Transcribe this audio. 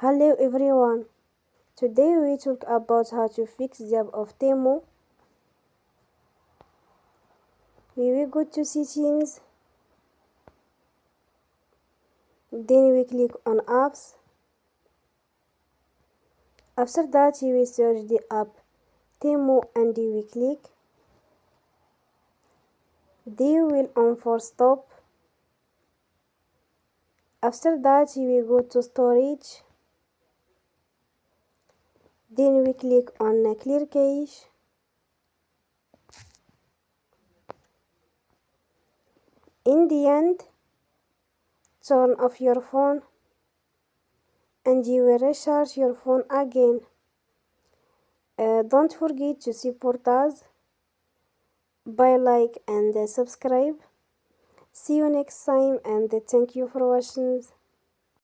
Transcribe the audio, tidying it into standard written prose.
Hello everyone, today we talk about how to fix the app of Temu. We will go to settings, then we click on apps. After that we will search the app Temu and we click. Then we will on for stop. After that we will go to storage. Then we click on clear cache. In the end, turn off your phone and you will recharge your phone again. Don't forget to support us by like and subscribe. See you next time and thank you for watching.